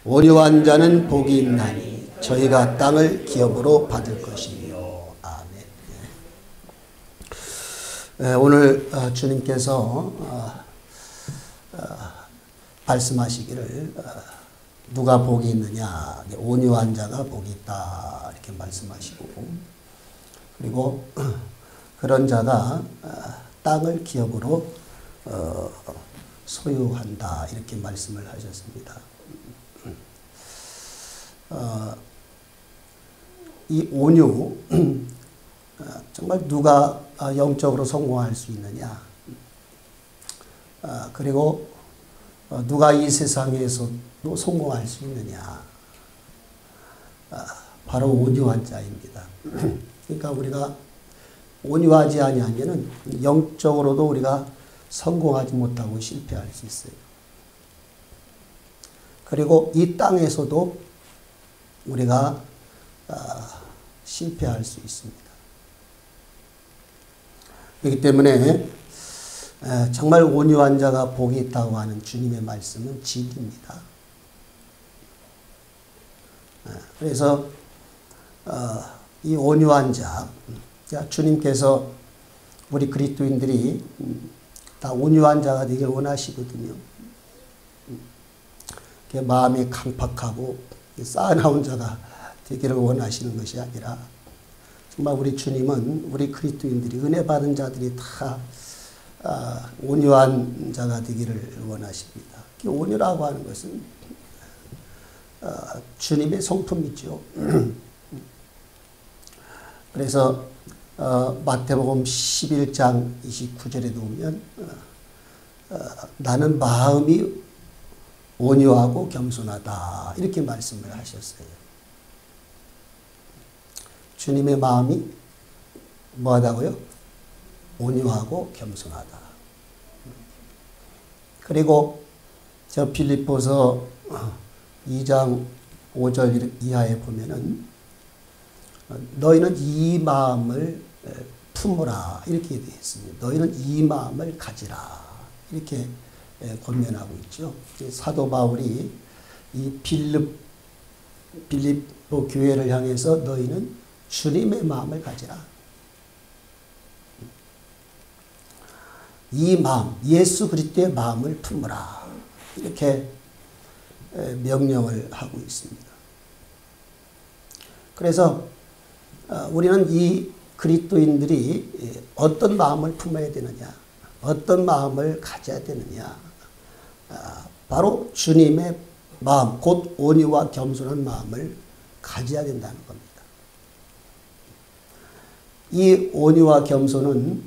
온유한 자는 복이 있나니 저희가 땅을 기업으로 받을 것이며. 아멘. 오늘 주님께서 말씀하시기를 누가 복이 있느냐, 온유한 자가 복이 있다 이렇게 말씀하시고, 그리고 그런 자가 땅을 기업으로 소유한다 이렇게 말씀을 하셨습니다. 이 온유, 정말 누가 영적으로 성공할 수 있느냐, 그리고 누가 이 세상에서도 성공할 수 있느냐, 바로 온유한 자입니다. 그러니까 우리가 온유하지 아니하면은 영적으로도 우리가 성공하지 못하고 실패할 수 있어요. 그리고 이 땅에서도 우리가 실패할 수 있습니다. 그렇기 때문에 정말 온유한 자가 복이 있다고 하는 주님의 말씀은 진리입니다. 그래서 이 온유한 자, 주님께서 우리 그리스도인들이 다 온유한 자가 되길 원하시거든요. 마음이 강팍하고 쌓아나온 자가 되기를 원하시는 것이 아니라, 정말 우리 주님은 우리 그리스도인들이, 은혜 받은 자들이 다 온유한 자가 되기를 원하십니다. 온유라고 하는 것은 주님의 성품이죠. 그래서 마태복음 11장 29절에 보면 나는 마음이 온유하고 겸손하다 이렇게 말씀을 하셨어요. 주님의 마음이 뭐하다고요? 온유하고 겸손하다. 그리고 저 빌립보서 2장 5절 이하에 보면은 너희는 이 마음을 품으라 이렇게 되어 있습니다. 너희는 이 마음을 가지라 이렇게 권면하고 있죠. 사도 바울이 이 빌립보 교회를 향해서 너희는 주님의 마음을 가지라. 이 마음, 예수 그리스도의 마음을 품으라 이렇게 명령을 하고 있습니다. 그래서 우리는 이 그리스도인들이 어떤 마음을 품어야 되느냐, 어떤 마음을 가져야 되느냐, 바로 주님의 마음, 곧 온유와 겸손한 마음을 가져야 된다는 겁니다. 이 온유와 겸손은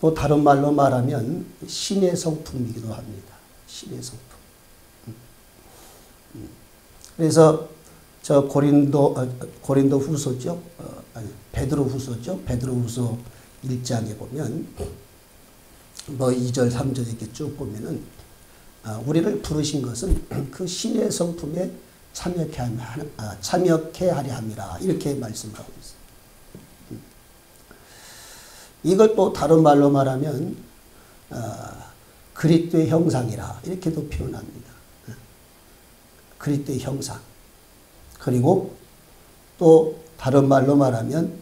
또 다른 말로 말하면 신의 성품이기도 합니다. 신의 성품. 그래서 저 고린도 후서죠. 베드로 후서죠. 베드로 후서 1장에 보면 뭐 2절 3절 이렇게 쭉 보면은 우리를 부르신 것은 그 신의 성품에 참여케 하려 함이라 이렇게 말씀하고 있어요. 이걸 또 다른 말로 말하면 그리스도의 형상이라 이렇게도 표현합니다. 그리스도의 형상. 그리고 또 다른 말로 말하면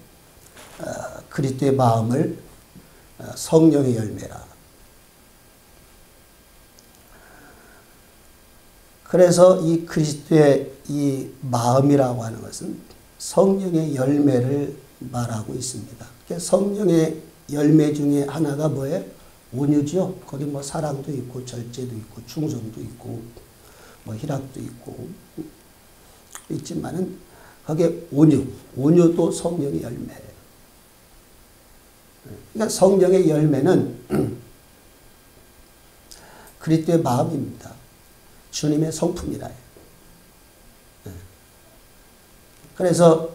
그리스도의 마음을 성령의 열매라. 그래서 이 그리스도의 이 마음이라고 하는 것은 성령의 열매를 말하고 있습니다. 성령의 열매 중에 하나가 뭐예요? 온유죠. 거기 뭐 사랑도 있고 절제도 있고 충성도 있고 뭐 희락도 있고 있지만은 거기에 온유도 성령의 열매예요. 그러니까 성령의 열매는 그리스도의 마음입니다. 주님의 성품이라. 그래서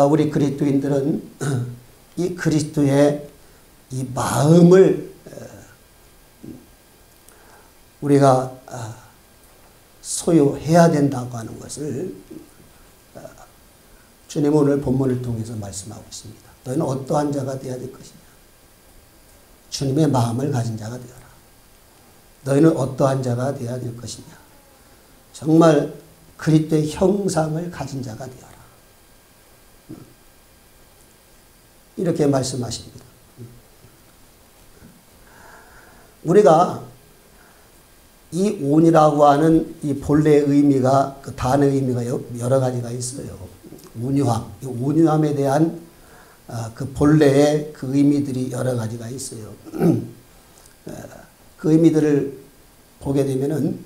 우리 그리스도인들은 이 그리스도의 이 마음을 우리가 소유해야 된다고 하는 것을 주님 오늘 본문을 통해서 말씀하고 있습니다. 너희는 어떠한 자가 되어야 될 것이냐? 주님의 마음을 가진 자가 되어라. 너희는 어떠한 자가 되어야 될 것이냐? 정말 그리스도의 형상을 가진 자가 되어라. 이렇게 말씀하십니다. 우리가 이 온이라고 하는 이 본래의 의미가, 그 단어의 의미가 여러 가지가 있어요. 온유함, 온유함에 대한 그 본래의 그 의미들이 여러 가지가 있어요. 그 의미들을 보게 되면은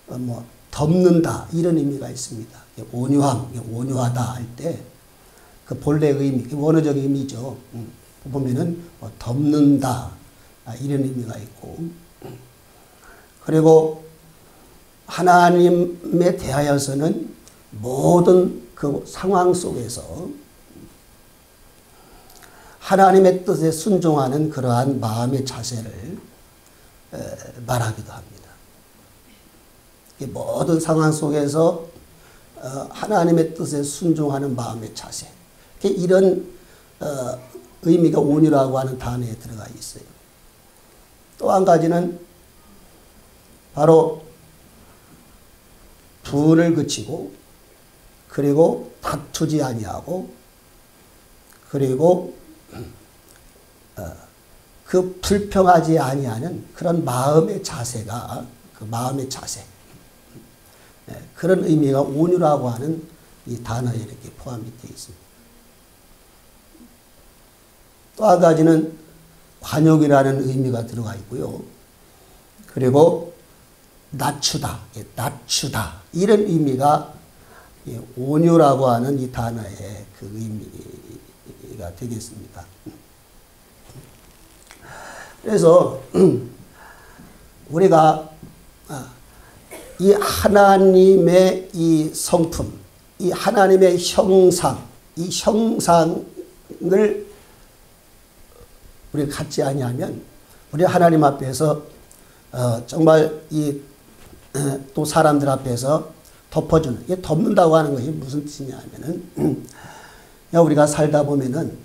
뭐 덮는다 이런 의미가 있습니다. 온유함, 온유하다 할 때 그 본래의 의미, 원어적 의미죠. 보면은 뭐 덮는다 이런 의미가 있고, 그리고 하나님에 대하여서는 모든 그 상황 속에서 하나님의 뜻에 순종하는 그러한 마음의 자세를 말하기도 합니다. 모든 상황 속에서 하나님의 뜻에 순종하는 마음의 자세, 이런 의미가 온유라고 하는 단어에 들어가 있어요. 또 한 가지는 바로 분을 그치고, 그리고 다투지 아니하고, 그리고 그 불평하지 아니하는 그런 마음의 자세가, 그 마음의 자세, 그런 의미가 온유라고 하는 이 단어에 이렇게 포함이 되어 있습니다. 또 한 가지는 관용이라는 의미가 들어가 있고요. 그리고 낮추다, 낮추다 이런 의미가 온유라고 하는 이 단어의 그 의미가 되겠습니다. 그래서 우리가 이 하나님의 이 성품, 이 하나님의 형상, 이 형상을 우리가 갖지 아니하면 우리 하나님 앞에서 정말 이 또 사람들 앞에서 덮어주는, 이게 덮는다고 하는 것이 무슨 뜻이냐면은 우리가 살다 보면은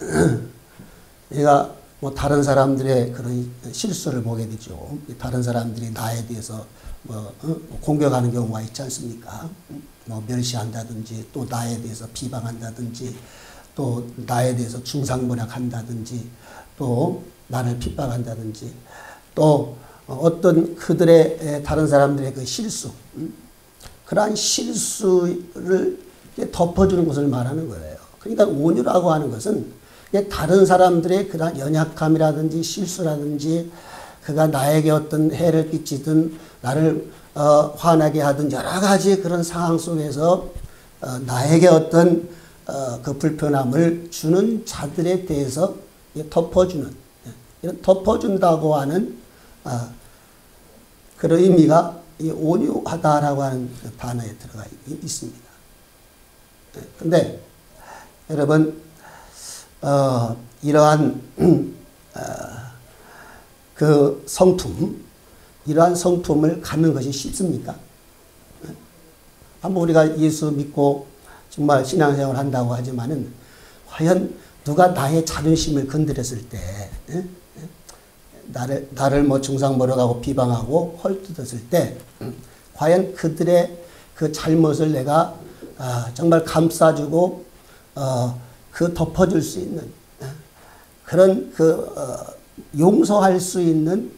얘가 뭐 다른 사람들의 그런 실수를 보게 되죠. 다른 사람들이 나에 대해서 뭐 공격하는 경우가 있지 않습니까? 뭐 멸시한다든지, 또 나에 대해서 비방한다든지, 또 나에 대해서 중상모략한다든지, 또 나를 핍박한다든지, 또 어떤 그들의 다른 사람들의 그 실수, 그러한 실수를 덮어주는 것을 말하는 거예요. 그러니까 온유라고 하는 것은 다른 사람들의 그러한 연약함이라든지 실수라든지, 그가 나에게 어떤 해를 끼치든 나를 화나게 하든 여러 가지 그런 상황 속에서 나에게 어떤 그 불편함을 주는 자들에 대해서 덮어주는, 이런 덮어준다고 하는 그런 의미가 이 온유하다라고 하는 그 단어에 들어가 있습니다. 근데 여러분, 이러한 그 성품, 이러한 성품을 갖는 것이 쉽습니까? 한번 우리가 예수 믿고 정말 신앙생활을 한다고 하지만은 과연 누가 나의 자존심을 건드렸을 때, 나를 뭐 중상모략하고 비방하고 헐뜯었을 때, 과연 그들의 그 잘못을 내가 정말 감싸주고 그 덮어줄 수 있는 그런 그 용서할 수 있는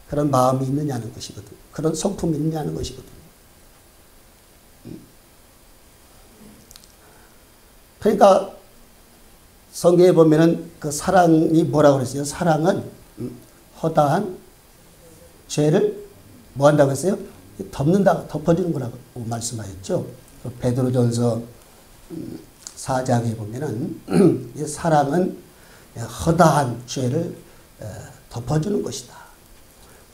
그런 마음이 있느냐는 것이거든. 그런 성품이 있느냐는 것이거든. 그러니까 성경에 보면은 그 사랑이 뭐라고 그랬어요? 사랑은 허다한 죄를 뭐 한다고 했어요? 덮는다, 덮어주는 거라고 말씀하셨죠. 베드로전서 4장에 보면은 사랑은 허다한 죄를 덮어주는 것이다.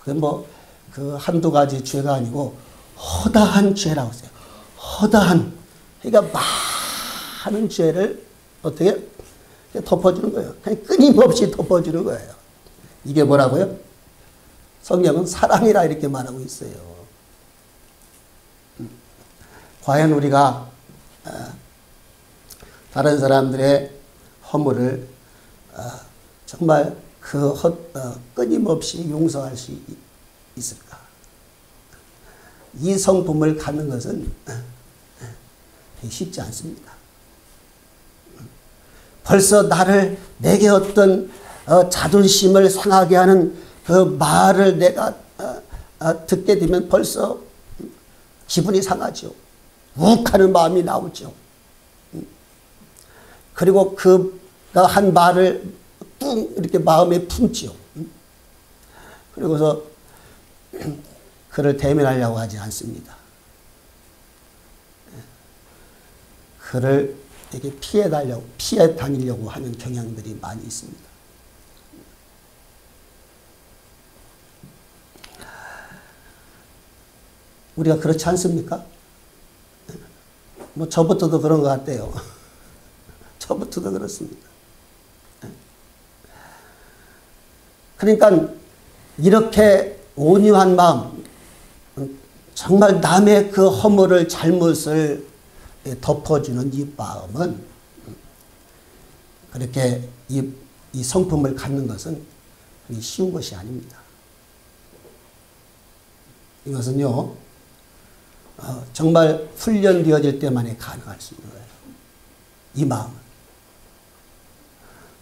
그게 뭐 그 한두 가지 죄가 아니고 허다한 죄라고 했어요. 허다한, 그러니까 많은 죄를 어떻게 덮어주는 거예요. 그냥 끊임없이 덮어주는 거예요. 이게 뭐라고요? 성경은 사랑이라 이렇게 말하고 있어요. 과연 우리가 다른 사람들의 허물을 정말 끊임없이 용서할 수 있을까? 이 성품을 갖는 것은 쉽지 않습니다. 벌써 내게 어떤 자존심을 상하게 하는 그 말을 내가 듣게 되면 벌써 기분이 상하죠. 욱하는 마음이 나오죠. 그리고 그가 한 말을 뿡 이렇게 마음에 품죠. 그리고서 그를 대면하려고 하지 않습니다. 그를 이렇게 피해 다니려고 하는 경향들이 많이 있습니다. 우리가 그렇지 않습니까? 뭐 저부터도 그런 것 같아요. 저부터도 그렇습니다. 그러니까 이렇게 온유한 마음, 정말 남의 그 허물을 잘못을 덮어주는 이 마음은 그렇게 이 성품을 갖는 것은 쉬운 것이 아닙니다. 이것은요, 정말 훈련되어질 때만이 가능할 수 있는 거예요. 이 마음은.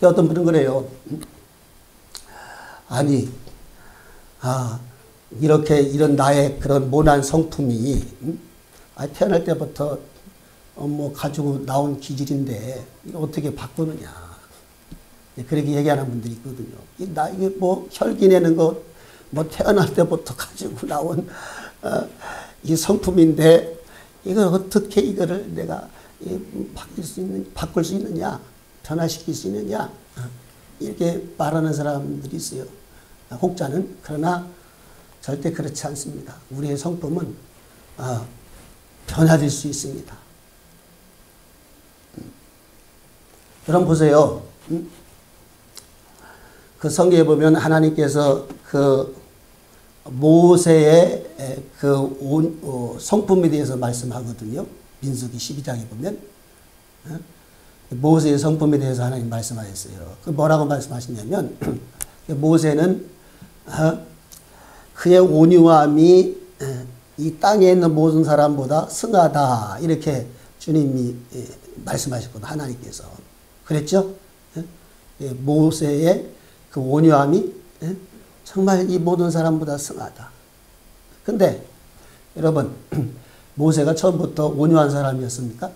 어떤 분은 그래요. 아니, 이런 나의 그런 모난 성품이 태어날 때부터 뭐 가지고 나온 기질인데 이거 어떻게 바꾸느냐. 그렇게 얘기하는 분들이 있거든요. 이게 뭐 혈기 내는 거 뭐 태어날 때부터 가지고 나온 이 성품인데 이걸 어떻게 이거를 내가 바꿀 수 있느냐, 변화시킬 수 있느냐, 이렇게 말하는 사람들이 있어요. 혹자는. 그러나 절대 그렇지 않습니다. 우리의 성품은 변화될 수 있습니다. 여러분 보세요. 그 성경에 보면 하나님께서 그 모세의 그 성품에 대해서 말씀하거든요. 민수기 12장에 보면 모세의 성품에 대해서 하나님 말씀하셨어요. 그 뭐라고 말씀하시냐면 모세는 그의 온유함이 이 땅에 있는 모든 사람보다 승하다, 이렇게 주님이 말씀하셨거든요. 하나님께서 그랬죠. 모세의 그 온유함이 정말 이 모든 사람보다 승하다. 근데 여러분, 모세가 처음부터 온유한 사람이었습니까?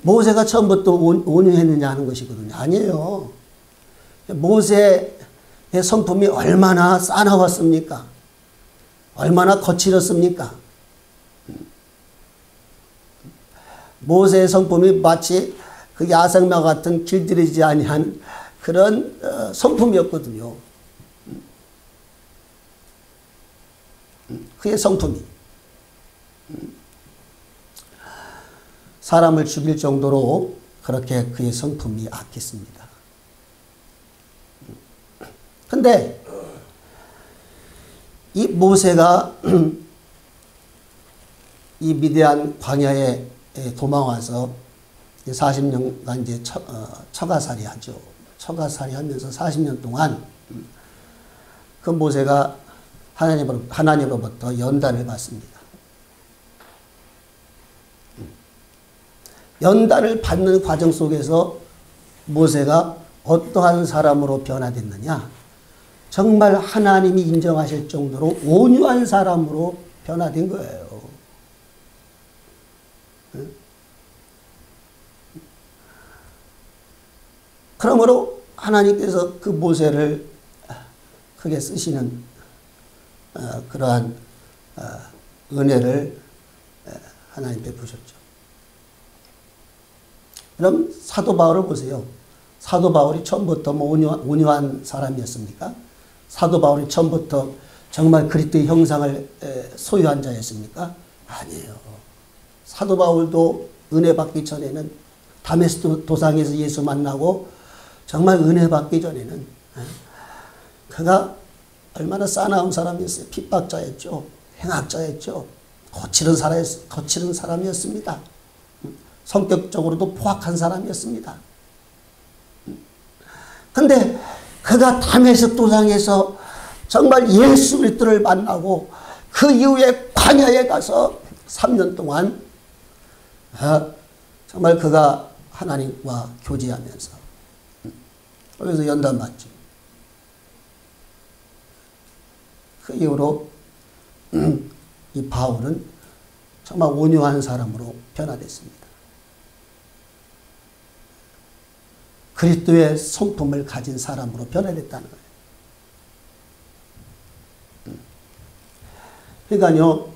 모세가 처음부터 온유했느냐 하는 것이거든요. 아니에요. 모세의 성품이 얼마나 싸나웠습니까? 얼마나 거칠었습니까? 모세의 성품이 마치 그 야생마 같은 길들이지 아니한 그런 성품이었거든요. 그의 성품이 사람을 죽일 정도로 그렇게 그의 성품이 악했습니다. 근데 이 모세가 이 미디안 광야에 도망와서 40년간 이제 처가살이 하죠. 처가살이 하면서 40년 동안 그 모세가 하나님으로부터 연단을 받습니다. 연단을 받는 과정 속에서 모세가 어떠한 사람으로 변화됐느냐? 정말 하나님이 인정하실 정도로 온유한 사람으로 변화된 거예요. 그러므로 하나님께서 그 모세를 크게 쓰시는 그러한 은혜를 하나님 베푸셨죠. 그럼 사도 바울을 보세요. 사도 바울이 처음부터 뭐 온유한 사람이었습니까? 사도 바울이 처음부터 정말 그리스도의 형상을 소유한 자였습니까? 아니에요. 사도 바울도 은혜 받기 전에는 다메스크 도상에서 예수 만나고 정말 은혜 받기 전에는 그가 얼마나 싸나운 사람이었어요. 핍박자였죠. 행악자였죠. 거칠은 사람이었습니다. 성격적으로도 포악한 사람이었습니다. 근데 그가 다메섹 도상에서 정말 예수 그리스도를 만나고 그 이후에 광야에 가서 3년 동안 정말 그가 하나님과 교제하면서 거기서 연단 맞죠. 그 이후로 이 바울은 정말 온유한 사람으로 변화됐습니다. 그리스도의 성품을 가진 사람으로 변화됐다는 거예요. 그러니까요,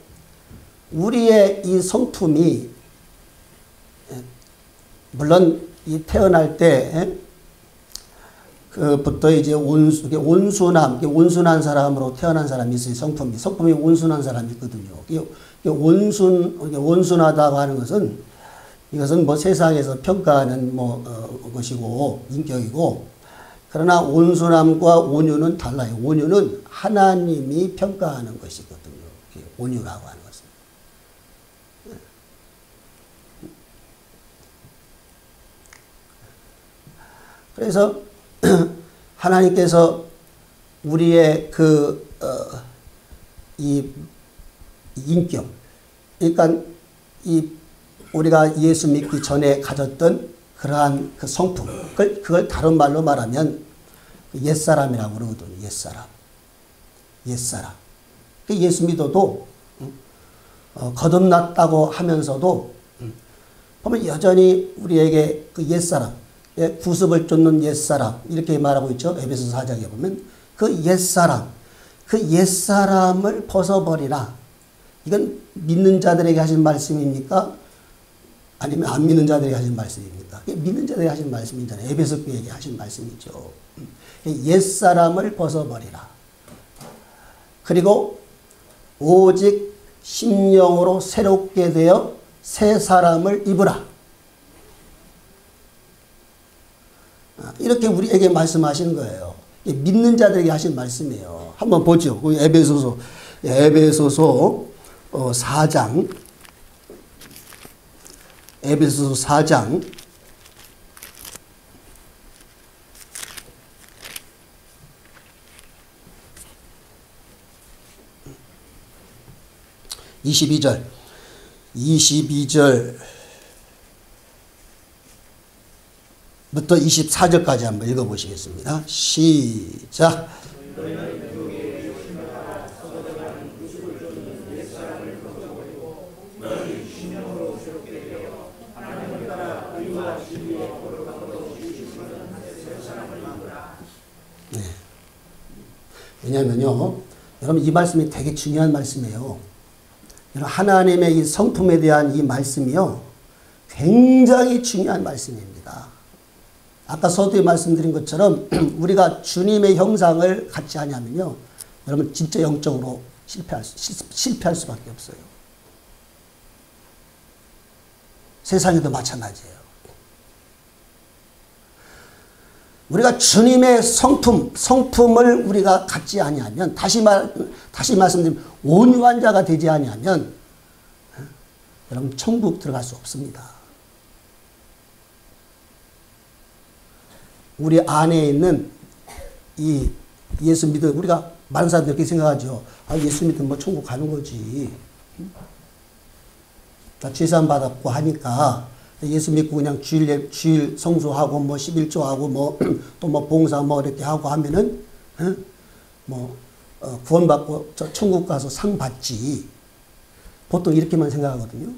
우리의 이 성품이 물론 이 태어날 때 그부터 이제 온순한 사람으로 태어난 사람이 있어요. 성품이 온순한 사람이 있거든요. 온순하다고 하는 것은 이것은 뭐 세상에서 평가하는 것이고 인격이고, 그러나 온순함과 온유는 달라요. 온유는 하나님이 평가하는 것이거든요. 온유라고 하는 것은. 그래서 하나님께서 우리의 이 인격, 그러니까 우리가 예수 믿기 전에 가졌던 그러한 그 성품, 그걸 다른 말로 말하면 옛사람이라고 그러거든요. 옛사람. 예수 믿어도 거듭났다고 하면서도 보면 여전히 우리에게 그 옛사람, 구습을 쫓는 옛사람 이렇게 말하고 있죠. 에베소서 4장에 보면 그 옛사람을 벗어버리라. 이건 믿는 자들에게 하신 말씀입니까? 아니면 안 믿는 자들에게 하신 말씀입니까? 믿는 자들에게 하신 말씀이잖아요. 에베소 교회에게 하신 말씀이죠. 옛사람을 벗어버리라. 그리고 오직 심령으로 새롭게 되어 새 사람을 입으라. 이렇게 우리에게 말씀하시는 거예요. 믿는 자들에게 하신 말씀이에요. 한번 보죠. 에베소서 4장. 에베소서 4장 22절 부터 24절까지 한번 읽어보시겠습니다. 시작. 네. 왜냐하면요, 여러분 이 말씀이 되게 중요한 말씀이에요. 하나님의 이 성품에 대한 이 말씀이요, 굉장히 중요한 말씀입니다. 아까 서두에 말씀드린 것처럼 우리가 주님의 형상을 갖지 않으면요, 여러분 진짜 영적으로 실패할 수밖에 없어요. 세상에도 마찬가지예요. 우리가 주님의 성품을 우리가 갖지 아니하면, 다시 말씀드리면 온유한 자가 되지 아니하면 여러분 천국 들어갈 수 없습니다. 우리 안에 있는 이 예수 믿음, 우리가 많은 사람들이 그렇게 생각하죠. 예수 믿으면 뭐 천국 가는 거지. 죄산 받았고 하니까 예수 믿고 그냥 주일 성수하고 뭐 11조하고 또 봉사 이렇게 하고 하면은 구원받고 저 천국 가서 상 받지. 보통 이렇게만 생각하거든요.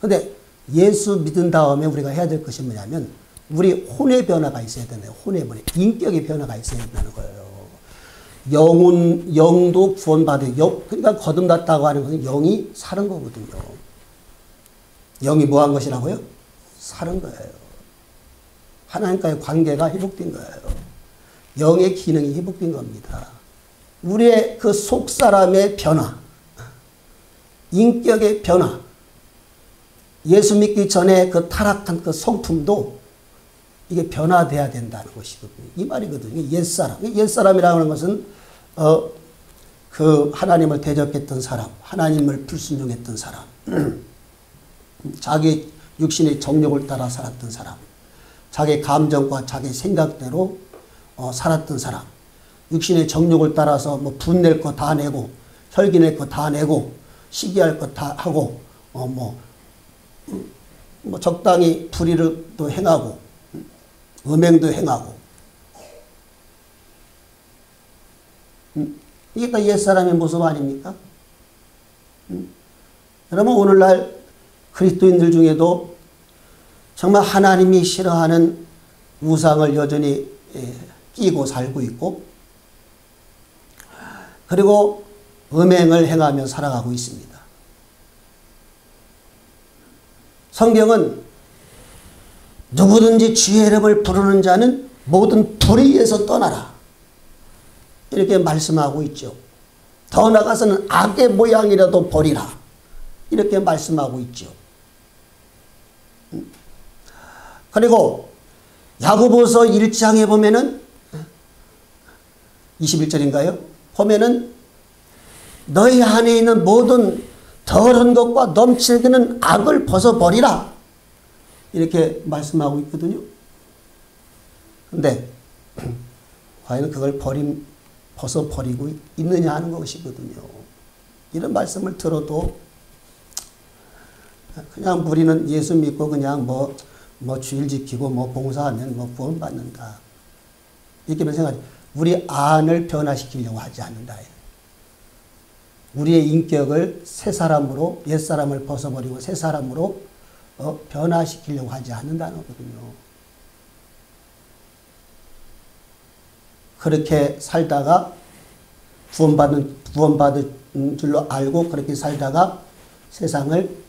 근데 예수 믿은 다음에 우리가 해야 될 것이 뭐냐면 우리 혼의 변화가 있어야 되네요. 인격의 변화가 있어야 된다는 거예요. 영도 그러니까 거듭났다고 하는 것은 영이 사는 거거든요. 영이 뭐 한 것이라고요? 사는 거예요. 하나님과의 관계가 회복된 거예요. 영의 기능이 회복된 겁니다. 우리의 그 속사람의 변화, 인격의 변화, 예수 믿기 전에 그 타락한 그 성품도 이게 변화돼야 된다는 것이거든요. 이 말이거든요. 옛사람이라고 하는 것은 그 하나님을 대적했던 사람, 하나님을 불순종했던 사람, 자기 육신의 정욕을 따라 살았던 사람, 자기 감정과 자기 생각대로 살았던 사람, 육신의 정욕을 따라서 뭐 분낼 거 다 내고 혈기낼 거 다 내고 시기할 거 다 하고 뭐 적당히 불의를 또 행하고 음행도 행하고 이게 다 옛사람의 모습 아닙니까? 그러면 오늘날 그리스도인들 중에도 정말 하나님이 싫어하는 우상을 여전히 끼고 살고 있고 그리고 음행을 행하며 살아가고 있습니다. 성경은 누구든지 주의 이름을 부르는 자는 모든 불의에서 떠나라 이렇게 말씀하고 있죠. 더 나아가서는 악의 모양이라도 버리라 이렇게 말씀하고 있죠. 그리고 야고보서 1장에 보면은 21절인가요? 보면은 너희 안에 있는 모든 더러운 것과 넘치는 악을 벗어버리라 이렇게 말씀하고 있거든요. 근데 과연 그걸 벗어버리고 있느냐 하는 것이거든요. 이런 말씀을 들어도 그냥 우리는 예수 믿고 그냥 뭐 주일 지키고 뭐 봉사하면 뭐 구원 받는다 이렇게만 생각하지 우리 안을 변화시키려고 하지 않는다. 우리의 인격을 새 사람으로 옛 사람을 벗어버리고 새 사람으로 변화시키려고 하지 않는다는 거거든요. 그렇게 살다가 구원받은 줄로 알고 그렇게 살다가 세상을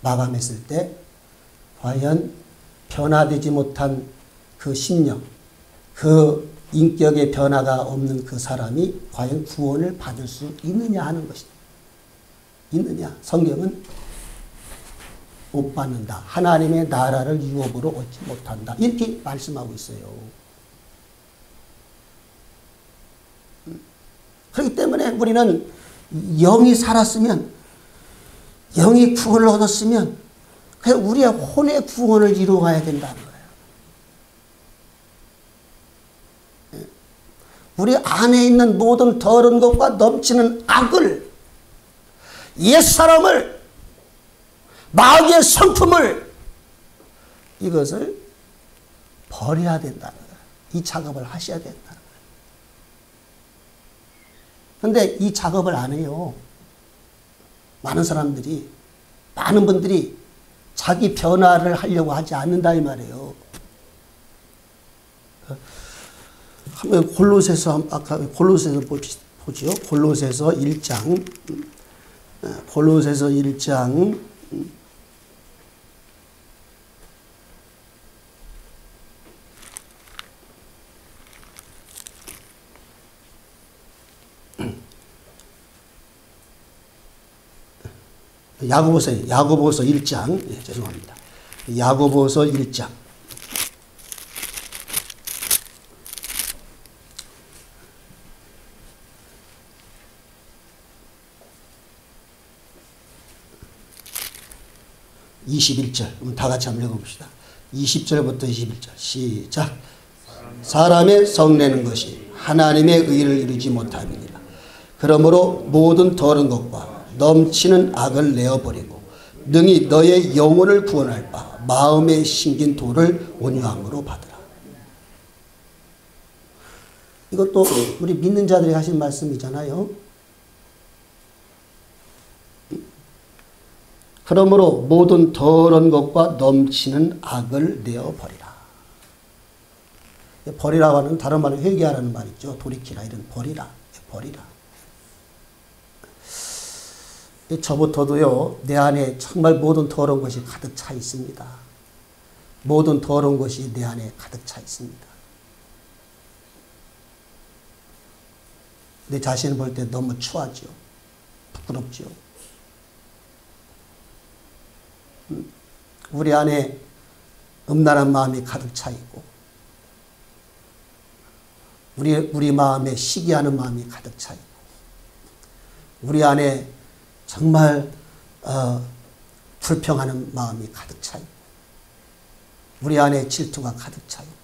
마감했을 때 과연 변화되지 못한 그 심령, 그 인격의 변화가 없는 그 사람이 과연 구원을 받을 수 있느냐 하는 것입니다. 있느냐? 성경은 못 받는다. 하나님의 나라를 유업으로 얻지 못한다. 이렇게 말씀하고 있어요. 그렇기 때문에 우리는 영이 살았으면 영이 구원을 얻었으면 그냥 우리의 혼의 구원을 이루어가야 된다는 거예요. 우리 안에 있는 모든 더러운 것과 넘치는 악을 옛사람을 마귀의 성품을 이것을 버려야 된다는 거예요. 이 작업을 하셔야 된다는 거예요. 그런데 이 작업을 안 해요. 많은 사람들이 많은 분들이 자기 변화를 하려고 하지 않는다 이 말이에요. 한번 골로새서 아까 골로새서 보지요. 골로새서 1장 골로새서 1장 '야고보서 1장 죄송합니다. 야고보서 1장 21절 다 같이 한번 읽어봅시다. 20절부터 21절 시작. 사람의 성내는 것이 하나님의 의를 이루지 못함이니라. 그러므로 모든 더러운 것과 넘치는 악을 내어버리고 능히 너의 영혼을 구원할 바 마음에 심긴 돌을 온유함으로 받으라. 이것도 우리 믿는 자들이 하신 말씀이잖아요. 그러므로 모든 더러운 것과 넘치는 악을 내어버리라. 버리라고 하는 다른 말은 회개하라는 말이죠. 돌이키라 이런 버리라. 저부터도요. 내 안에 정말 모든 더러운 것이 가득 차 있습니다. 모든 더러운 것이 내 안에 가득 차 있습니다. 내 자신을 볼 때 너무 추하죠. 부끄럽죠. 우리 안에 음란한 마음이 가득 차 있고 우리 마음에 시기하는 마음이 가득 차 있고 우리 안에 정말 불평하는 마음이 가득 차 있고 우리 안에 질투가 가득 차 있고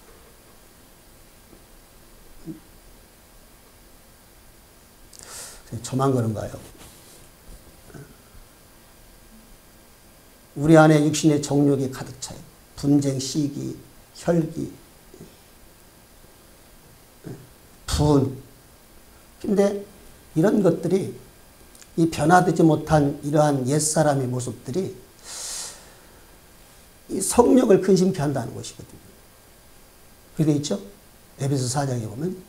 저만 그런가요? 우리 안에 육신의 정욕이 가득 차요. 분쟁, 시기, 혈기, 분. 근데 이런 것들이 이 변화되지 못한 이러한 옛사람의 모습들이 이 성령을 근심케 한다는 것이거든요. 그게 있죠? 에베소 4장에 보면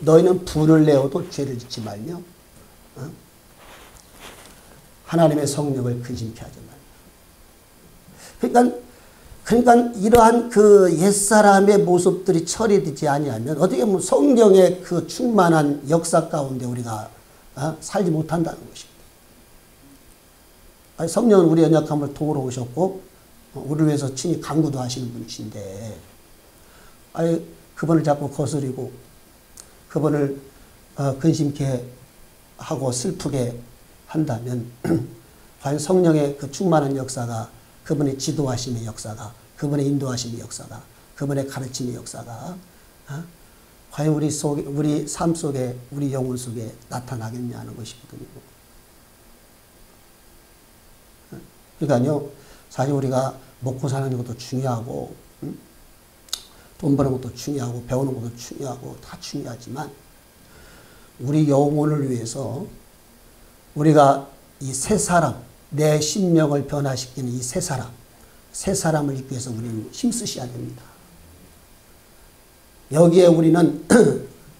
너희는 분을 내어도 죄를 짓지 말며 하나님의 성령을 근심케 하지 말며. 그러니까 이러한 그 옛사람의 모습들이 처리되지 아니하면 어떻게 보면 성령의 그 충만한 역사 가운데 우리가 살지 못한다는 것입니다. 아니, 성령은 우리 연약함을 도우러 오셨고 우리를 위해서 친히 간구도 하시는 분이신데 아니, 그분을 자꾸 거스리고 그분을 근심케 하고 슬프게 한다면 과연 성령의 그 충만한 역사가 그분의 지도하심의 역사가 그분의 인도하심의 역사가 그분의 가르침의 역사가 과연 우리 삶 속에 우리 영혼 속에 나타나겠냐 하는 것이거든요. 그러니까요 사실 우리가 먹고 사는 것도 중요하고 돈 버는 것도 중요하고 배우는 것도 중요하고 다 중요하지만 우리 영혼을 위해서 우리가 이 새 사람 내 심령을 변화시키는 이 새 사람을 입기 위해서 우리는 힘쓰셔야 됩니다. 여기에 우리는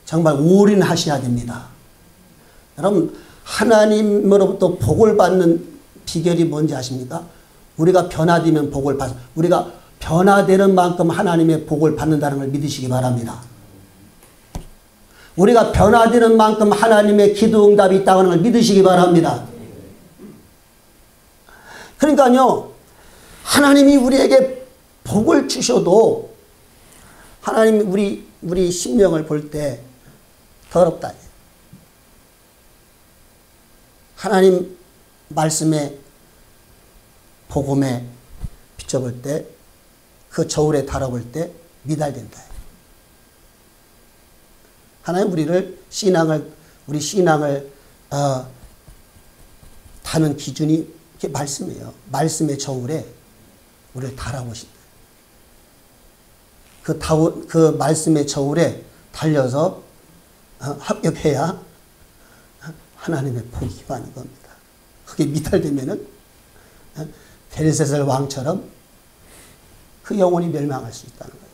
정말 올인하셔야 됩니다. 여러분 하나님으로부터 복을 받는 비결이 뭔지 아십니까? 우리가 변화되면 복을 받 우리가 변화되는 만큼 하나님의 복을 받는다는 걸 믿으시기 바랍니다. 우리가 변화되는 만큼 하나님의 기도 응답이 있다는 걸 믿으시기 바랍니다. 그러니까요 하나님이 우리에게 복을 주셔도 하나님이 우리 심령을 볼 때 더럽다. 하나님 말씀에 복음에 비춰볼 때 그 저울에 달아볼 때 미달된다. 하나님 우리 신앙을 다는 기준이 이게 말씀이에요. 말씀의 저울에 우리를 달아보신다. 그 말씀의 저울에 달려서 합격해야 하나님의 복이 임하는 겁니다. 그게 미달되면은 벨세살 왕처럼 그 영혼이 멸망할 수 있다는 거예요.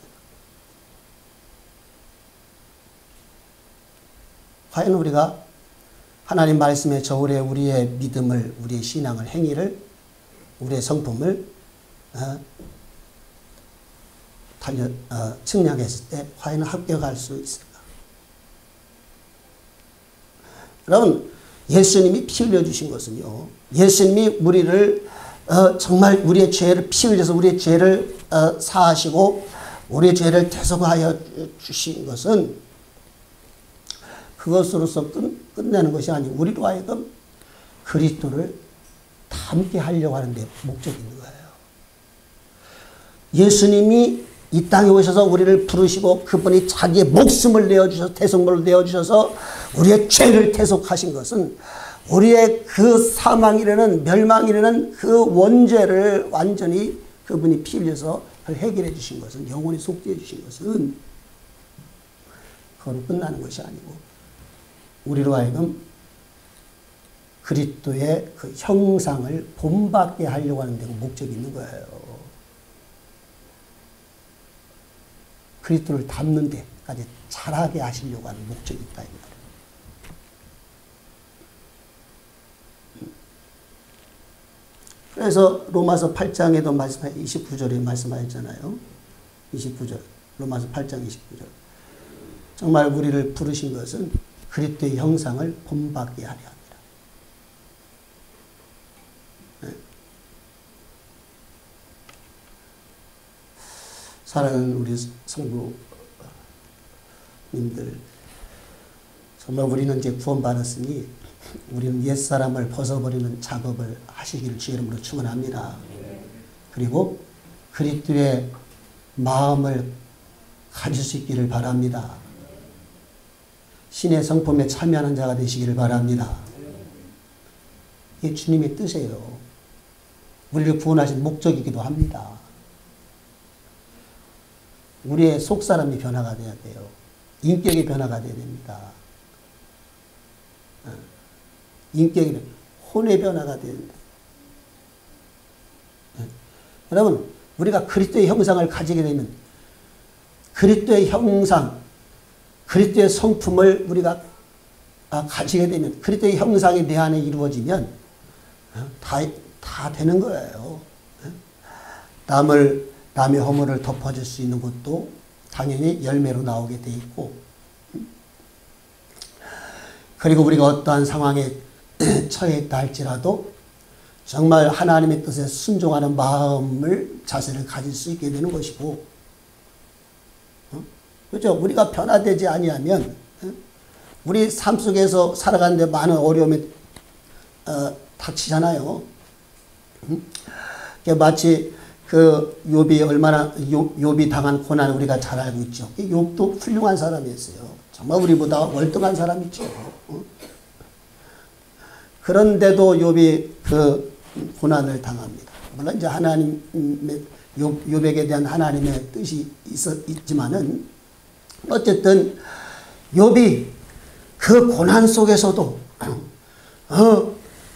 과연 우리가 하나님 말씀의 저울에 우리의 믿음을, 우리의 신앙을, 행위를, 우리의 성품을 측량했을 때 과연 합격할 수 있을까? 여러분, 예수님이 피 흘려주신 것은요, 예수님이 우리를 정말 우리의 죄를 피 흘려서 우리의 죄를 사하시고 우리의 죄를 대속하여 주신 것은 그것으로서 끝내는 것이 아니고 우리로 하여금 그리스도를 닮게 하려고 하는데 목적이 있는 거예요. 예수님이 이 땅에 오셔서 우리를 부르시고 그분이 자기의 목숨을 내어주셔서 대속물을 내어주셔서 우리의 죄를 대속하신 것은 우리의 그 사망이라는 멸망이라는 그 원죄를 완전히 그분이 피 흘려서 해결해 주신 것은 영원히 속죄해 주신 것은 그걸로 끝나는 것이 아니고 우리로 하여금 그리스도의 그 형상을 본받게 하려고 하는 데 목적이 있는 거예요. 그리스도를 닮는 데까지 잘하게 하시려고 하는 목적이 있다. 그래서 로마서 8장에도 29절에 말씀하셨잖아요. 29절. 로마서 8장 29절. 정말 우리를 부르신 것은 그리스도의 형상을 본받게 하려 합니다. 네. 사랑하는 우리 성도님들, 정말 우리는 이제 구원받았으니 우리는 옛사람을 벗어버리는 작업을 하시기를 주의 이름으로 축원합니다. 그리고 그리스도의 마음을 가질 수 있기를 바랍니다. 신의 성품에 참여하는 자가 되시기를 바랍니다. 이게 주님의 뜻이에요. 우리를 구원하신 목적이기도 합니다. 우리의 속사람이 변화가 돼야 돼요. 인격의 변화가 돼야 됩니다. 인격의 혼의 변화가 돼야 됩니다. 여러분, 우리가 그리스도의 형상을 가지게 되면 그리스도의 형상, 그리스도의 성품을 우리가 가지게 되면 그리스도의 형상이 내 안에 이루어지면 다 되는 거예요. 남의 허물을 덮어줄 수 있는 것도 당연히 열매로 나오게 돼 있고, 그리고 우리가 어떠한 상황에 처해 있다 할지라도 정말 하나님의 뜻에 순종하는 마음을, 자세를 가질 수 있게 되는 것이고, 그렇죠? 우리가 변화되지 아니하면 우리 삶 속에서 살아가는데 많은 어려움이 닥치잖아요. 마치 그 욥이 당한 고난을 우리가 잘 알고 있죠. 욥도 훌륭한 사람이었어요. 정말 우리보다 월등한 사람이죠. 그런데도 욥이 그 고난을 당합니다. 물론 이제 하나님의 욥에게 대한 하나님의 뜻이 있지만은 어쨌든 욥이 그 고난 속에서도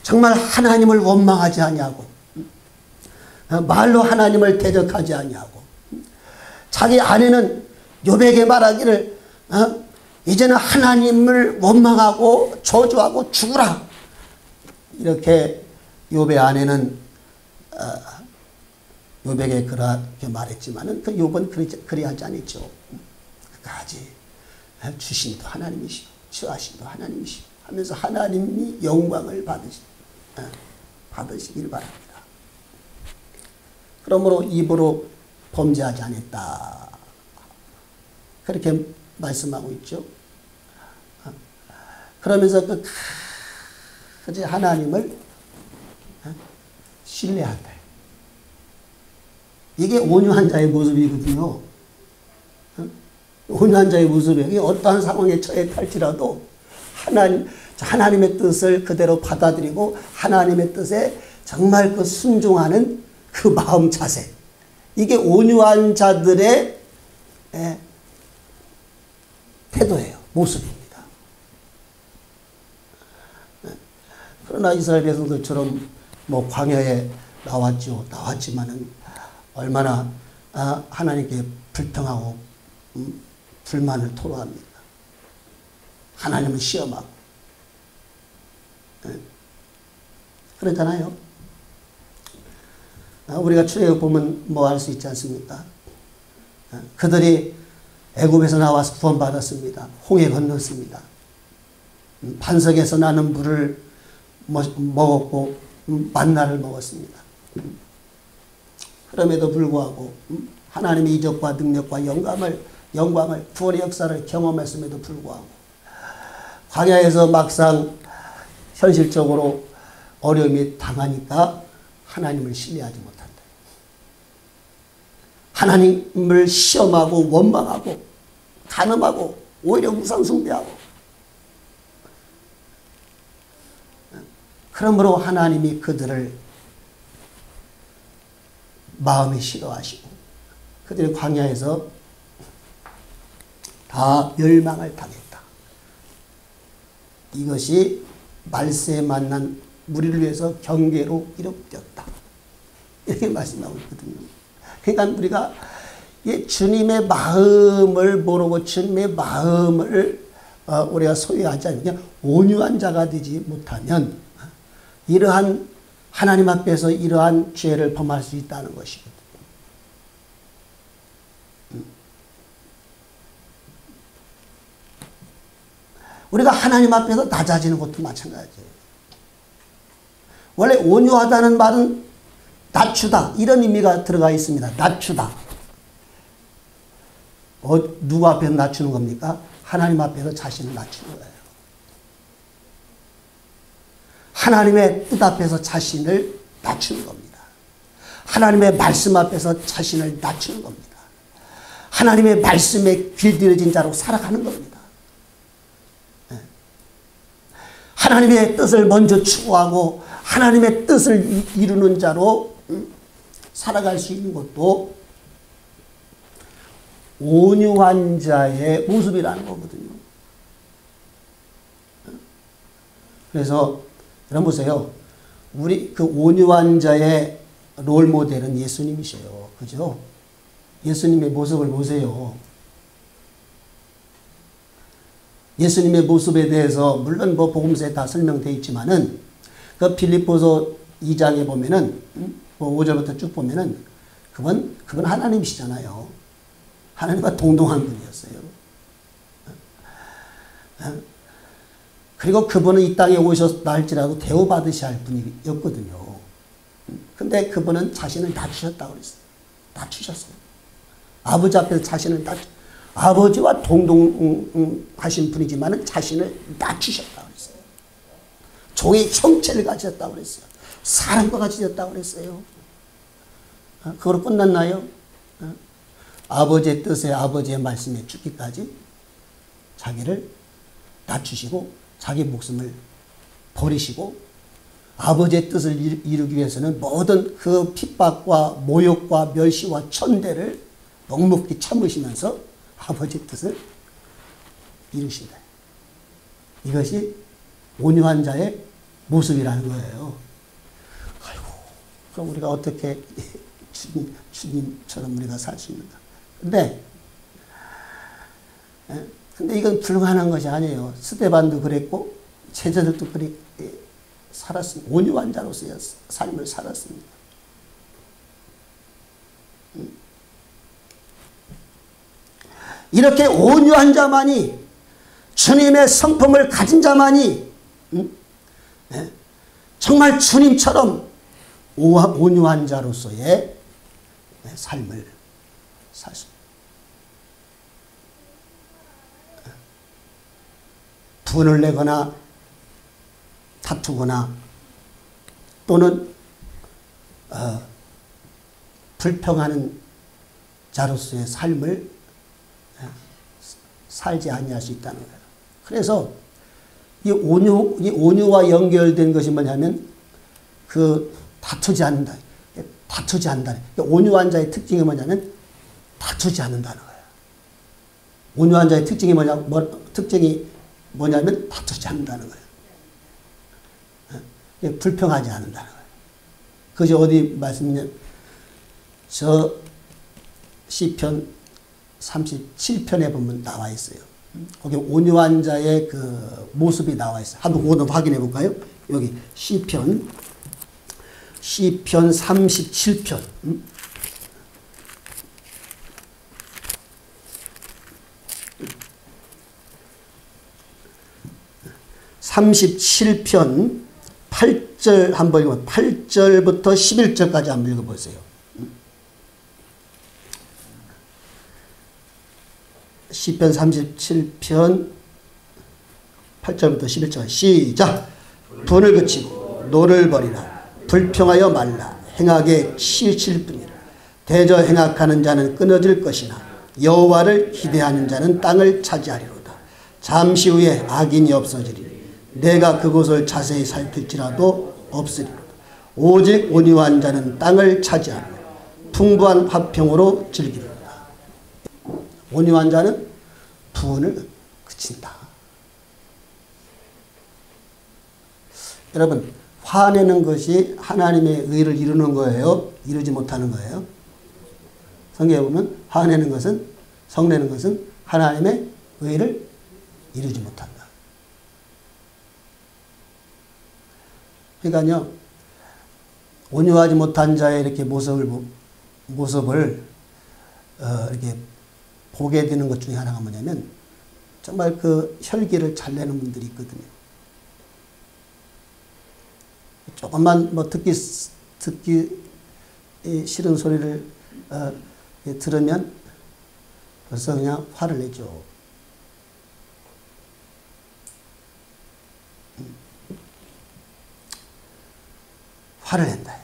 정말 하나님을 원망하지 아니하고, 말로 하나님을 대적하지 아니하고, 자기 아내는 욥에게 말하기를 이제는 하나님을 원망하고 저주하고 죽으라, 이렇게 욥의 아내는 욥에게 그렇게 말했지만은 그 욥은 그리하지 않았죠. 끝까지 주신도 하나님이시오, 처하신도 하나님이시오 하면서 하나님이 영광을 받으시길 바랍니다. 그러므로 입으로 범죄하지 않았다, 그렇게 말씀하고 있죠. 그러면서 끝까지 하나님을 신뢰한다. 이게 온유한 자의 모습이거든요. 온유한 자의 모습이 어떠한 상황에 처해 할지라도 하나님의 뜻을 그대로 받아들이고 하나님의 뜻에 정말 그 순종하는 그 마음 자세, 이게 온유한 자들의 태도예요. 모습입니다. 그러나 이스라엘 백성들처럼 광야에 나왔지만은 얼마나 하나님께 불평하고 불만을 토로합니다. 하나님을 시험하고 그러잖아요. 우리가 출애굽 보면 알 수 있지 않습니까? 그들이 애굽에서 나와서 구원받았습니다. 홍해 건넜습니다. 반석에서 나는 물을 먹었고 만나를 먹었습니다. 그럼에도 불구하고 하나님의 이적과 능력과 영광을 구원의 역사를 경험했음에도 불구하고 광야에서 막상 현실적으로 어려움이 당하니까 하나님을 신뢰하지 못한다. 하나님을 시험하고 원망하고 간음하고 오히려 우상숭배하고, 그러므로 하나님이 그들을 마음에 싫어하시고 그들의 광야에서 다 멸망을 당했다. 이것이 말세에 만난 우리를 위해서 경계로 이룩되었다, 이렇게 말씀하고 있거든요. 그러니까 우리가 주님의 마음을 모르고 주님의 마음을 우리가 소유하지 않으면 그냥 온유한 자가 되지 못하면 이러한 하나님 앞에서 이러한 죄를 범할 수 있다는 것이거든요. 우리가 하나님 앞에서 낮아지는 것도 마찬가지예요. 원래 온유하다는 말은 낮추다, 이런 의미가 들어가 있습니다. 낮추다. 누구 앞에서 낮추는 겁니까? 하나님 앞에서 자신을 낮추는 거예요. 하나님의 뜻 앞에서 자신을 낮추는 겁니다. 하나님의 말씀 앞에서 자신을 낮추는 겁니다. 하나님의 말씀에 길들여진 자로 살아가는 겁니다. 하나님의 뜻을 먼저 추구하고 하나님의 뜻을 이루는 자로 살아갈 수 있는 것도 온유한 자의 모습이라는 거거든요. 그래서 여러분 보세요. 우리 그 온유한 자의 롤 모델은 예수님이세요. 그죠? 예수님의 모습을 보세요. 예수님의 모습에 대해서 물론 뭐 복음서에 다 설명되어 있지만은 그 필립보서 2장에 보면은 뭐 5절부터 쭉 보면은 그분 하나님이시잖아요. 하나님과 동등한 분이었어요. 그리고 그분은 이 땅에 오셨다 할지라도 대우받으셔야 할 분이었거든요. 근데 그분은 자신을 낮추셨다고 그랬어요. 낮추셨어요. 아버지 앞에서 자신을 아버지와 동등하신 분이지만 자신을 낮추셨다고 그랬어요. 종의 형체를 가지셨다고 그랬어요. 사람과 같이 졌다고 그랬어요. 그거로 끝났나요? 아버지의 뜻에 아버지의 말씀에 죽기까지 자기를 낮추시고 자기 목숨을 버리시고 아버지의 뜻을 이루기 위해서는 모든 그 핍박과 모욕과 멸시와 천대를 묵묵히 참으시면서 아버지의 뜻을 이루신다. 이것이 온유한 자의 모습이라는 거예요. 아이고, 그럼 우리가 어떻게 주님처럼 우리가 살 수 있는가? 근데 이건 불가능한 것이 아니에요. 스데반도 그랬고 제자들도 그렇게 살았습니다. 온유한 자로서의 삶을 살았습니다. 이렇게 온유한 자만이 주님의 성품을 가진 자만이 정말 주님처럼 온유한 자로서의 삶을 살 수 있습니다. 분을 내거나 다투거나 또는 불평하는 자로서의 삶을 살지 아니할 수 있다는 거예요. 그래서 이 온유와 연결된 것이 뭐냐면 다투지 않는다. 다투지 않는다. 온유한 자의 특징이 뭐냐면 다투지 않는다는 거예요. 온유한 자의 특징이 뭐냐면 다투지 않는다는 거예요. 불평하지 않는다는 거예요. 그것이 어디 말씀이냐? 저 시편 37편에 보면 나와 있어요. 거기 온유한 자의 그 모습이 나와 있어요. 한번 그거 확인해 볼까요? 여기 시편 37편. 37편 8절 한번 읽어 8절부터 11절까지 한번 읽어보세요. 시편 37편 8절부터 11절 시작. 분을 그치고 노를 버리라. 불평하여 말라. 행하게 치칠 뿐이라. 대저 행악하는 자는 끊어질 것이나 여호와를 기대하는 자는 땅을 차지하리로다. 잠시 후에 악인이 없어지리니 내가 그곳을 자세히 살필지라도 없으리로다. 오직 온유한 자는 땅을 차지하며 풍부한 화평으로 즐기리로다. 온유한 자는 분을 그친다. 여러분, 화내는 것이 하나님의 의를 이루는 거예요? 이루지 못하는 거예요? 성경에 보면 화내는 것은, 성내는 것은 하나님의 의를 이루지 못한다. 그러니까요, 온유하지 못한 자의 이렇게 모습을 이렇게 보게 되는 것 중에 하나가 뭐냐면 정말 그 혈기를 잘 내는 분들이 있거든요. 조금만 뭐 듣기 싫은 소리를 들으면 벌써 그냥 화를 내죠. 화를 낸다.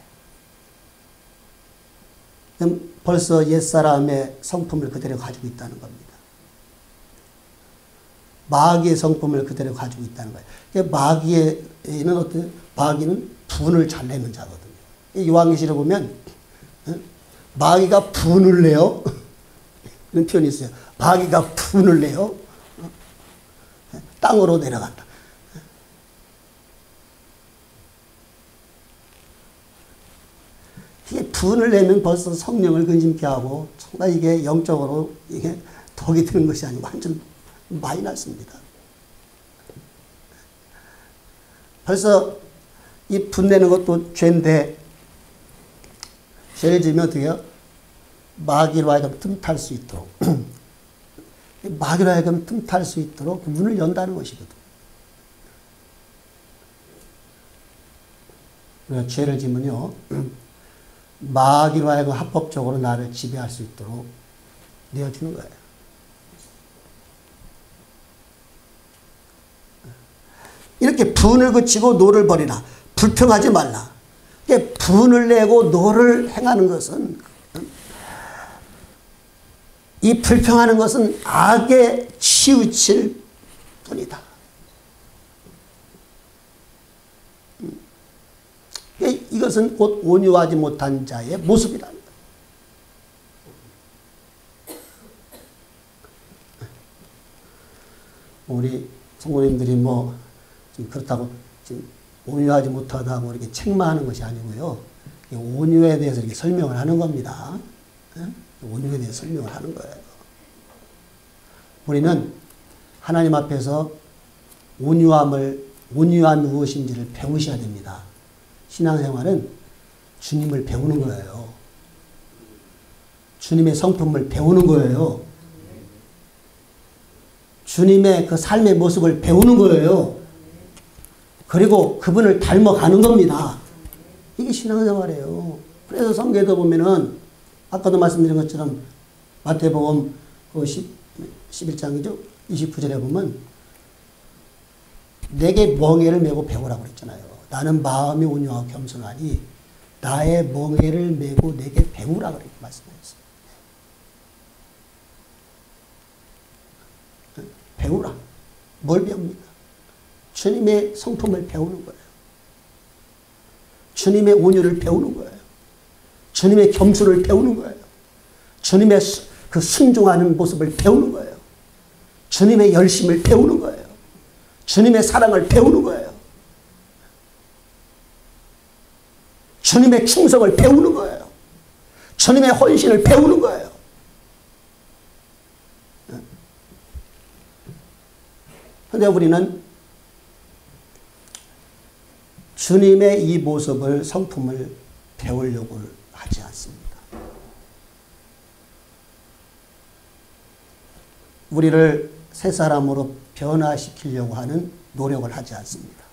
그럼 벌써 옛사람의 성품을 그대로 가지고 있다는 겁니다. 마귀의 성품을 그대로 가지고 있다는 거예요. 그러니까 마귀에는 어떤, 마귀는 분을 잘 내는 자거든요. 요한계시를 보면 마귀가 분을 내요. 그런 표현이 있어요. 마귀가 분을 내요. 땅으로 내려간다. 이게 분을 내면 벌써 성령을 근심케 하고 정말 이게 영적으로 이게 덕이 드는 것이 아니고 완전 마이너스입니다. 벌써 이 분내는 것도 죄인데 죄를 지으면 어떻게 해요? 마귀로 하여금 틈탈 수 있도록 마귀로 하여금 틈탈 수 있도록 그 문을 연다는 것이거든. 우리가 죄를 지으면요 마귀로 하여금 합법적으로 나를 지배할 수 있도록 내어주는 거예요. 이렇게 분을 그치고 노를 버리라. 불평하지 말라. 분을 내고 노를 행하는 것은, 이 불평하는 것은 악에 치우칠 뿐이다. 이것은 곧 온유하지 못한 자의 모습이다. 우리 성도님들이 뭐 그렇다고 지금 온유하지 못하다고 이렇게 책망하는 것이 아니고요. 온유에 대해서 이렇게 설명을 하는 겁니다. 온유에 대해서 설명을 하는 거예요. 우리는 하나님 앞에서 온유함이 무엇인지를 배우셔야 됩니다. 신앙생활은 주님을 배우는 거예요. 주님의 성품을 배우는 거예요. 주님의 그 삶의 모습을 배우는 거예요. 그리고 그분을 닮아가는 겁니다. 이게 신앙생활이에요. 그래서 성경에도 보면은 아까도 말씀드린 것처럼 마태복음 11장이죠. 29절에 보면 내게 멍에를 메고 배우라고 그랬잖아요. 나는 마음이 온유하고 겸손하니 나의 멍에를 메고 내게 배우라고 그렇게 말씀하셨어요. 배우라. 뭘 배웁니까? 주님의 성품을 배우는 거예요. 주님의 온유를 배우는 거예요. 주님의 겸손을 배우는 거예요. 주님의 그 순종하는 모습을 배우는 거예요. 주님의 열심을 배우는 거예요. 주님의 사랑을 배우는 거예요. 주님의 충성을 배우는 거예요. 주님의 헌신을 배우는 거예요. 그런데 우리는 주님의 이 모습을, 성품을 배우려고 하지 않습니다. 우리를 새 사람으로 변화시키려고 하는 노력을 하지 않습니다.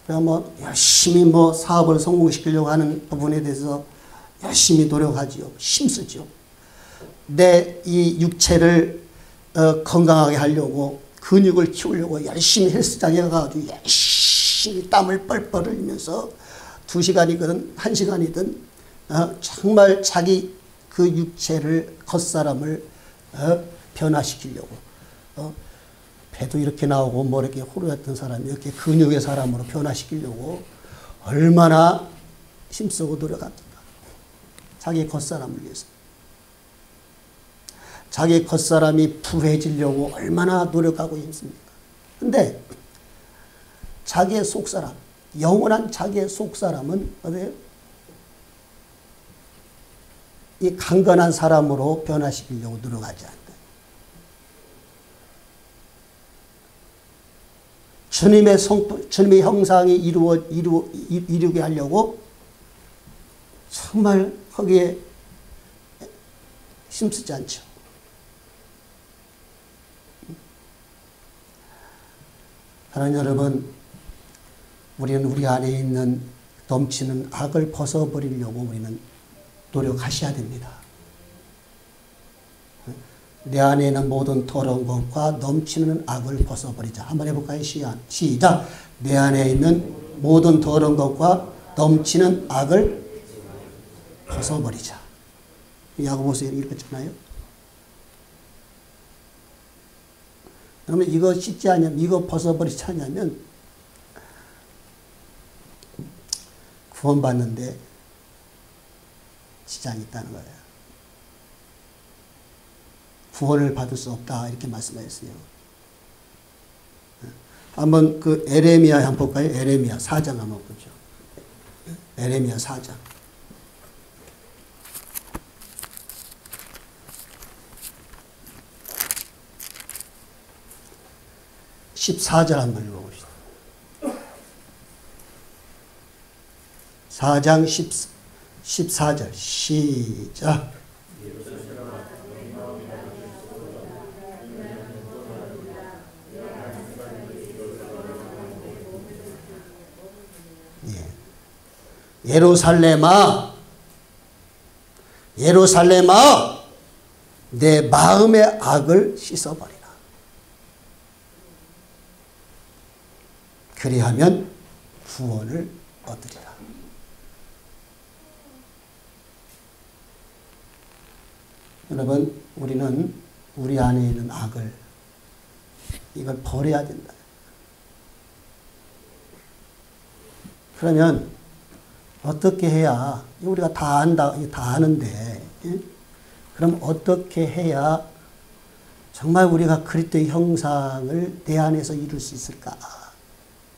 그러니까 열심히 사업을 성공시키려고 하는 부분에 대해서 열심히 노력하지요. 힘쓰죠. 내 이 육체를 건강하게 하려고, 근육을 키우려고 열심히 헬스장에 가가지고 열심히 땀을 뻘뻘 흘리면서 2시간이든 1시간이든 정말 자기 그 육체를, 겉사람을 변화시키려고, 배도 이렇게 나오고 이렇게 호루였던 사람이 이렇게 근육의 사람으로 변화시키려고 얼마나 힘쓰고 노력합니까? 자기 겉사람을 위해서. 자기 겉사람이 부해지려고 얼마나 노력하고 힘씁니까? 근데 자기의 속사람, 영원한 자기의 속사람은 어때요? 이 강건한 사람으로 변화시키려고 노력하지 않는다. 주님의 성품, 주님의 형상이 이루게 하려고 정말 거기에 힘쓰지 않죠. 사랑하는 여러분, 우리는 우리 안에 있는 넘치는 악을 벗어버리려고 우리는 노력하셔야 됩니다. 내 안에 있는 모든 더러운 것과 넘치는 악을 벗어버리자. 한번 해볼까요? 시작. 내 안에 있는 모든 더러운 것과 넘치는 악을 벗어버리자. 야고보서 읽었잖아요. 그러면 이거 씻지 않으면, 이거 벗어버리지 않으면 구원받는데 지장이 있다는 거예요. 구원을 받을 수 없다 이렇게 말씀하셨어요. 한번 그 에레미야 한번 볼까요? 에레미야 4장 한번 보죠. 에레미야 4장. 14절 한번 읽어봅시다. 4장 14절 시작. 예루살렘아, 예루살렘아, 내 마음의 악을 씻어버리라. 그리하면 구원을 얻으리라. 여러분, 우리는 우리 안에 있는 악을, 이걸 버려야 된다. 그러면 어떻게 해야, 우리가 다 안다, 다 아는데, 그럼 어떻게 해야 정말 우리가 그리스도의 형상을 내 안에서 이룰 수 있을까?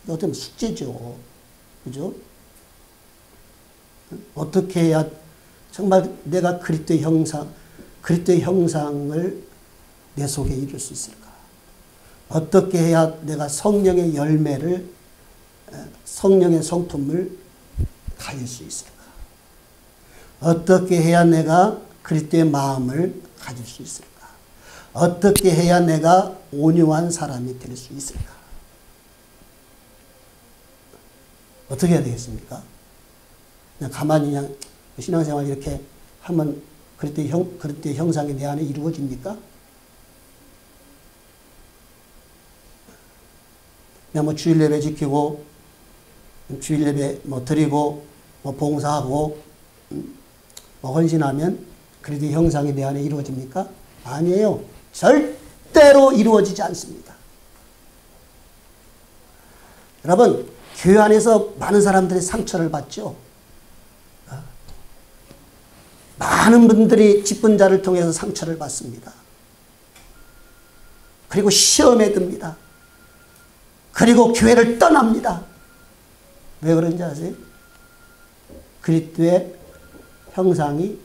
어떻게 보면 숙제죠. 그죠? 어떻게 해야 정말 내가 그리스도의 형상을 내 속에 이룰 수 있을까? 어떻게 해야 내가 성령의 열매를, 성령의 성품을 가질 수 있을까? 어떻게 해야 내가 그리스도의 마음을 가질 수 있을까? 어떻게 해야 내가 온유한 사람이 될 수 있을까? 어떻게 해야 되겠습니까? 그냥 가만히 그냥 신앙생활 이렇게 하면 그리스도의 형상이 내 안에 이루어집니까? 그냥 뭐 주일 예배 지키고, 주일 예배 뭐 드리고, 뭐 봉사하고, 뭐 헌신하면 그리스도의 형상이 내 안에 이루어집니까? 아니에요. 절대로 이루어지지 않습니다. 여러분, 교회 안에서 많은 사람들이 상처를 받죠. 많은 분들이 직분자를 통해서 상처를 받습니다. 그리고 시험에 듭니다. 그리고 교회를 떠납니다. 왜 그런지 아세요? 그리스도의 형상이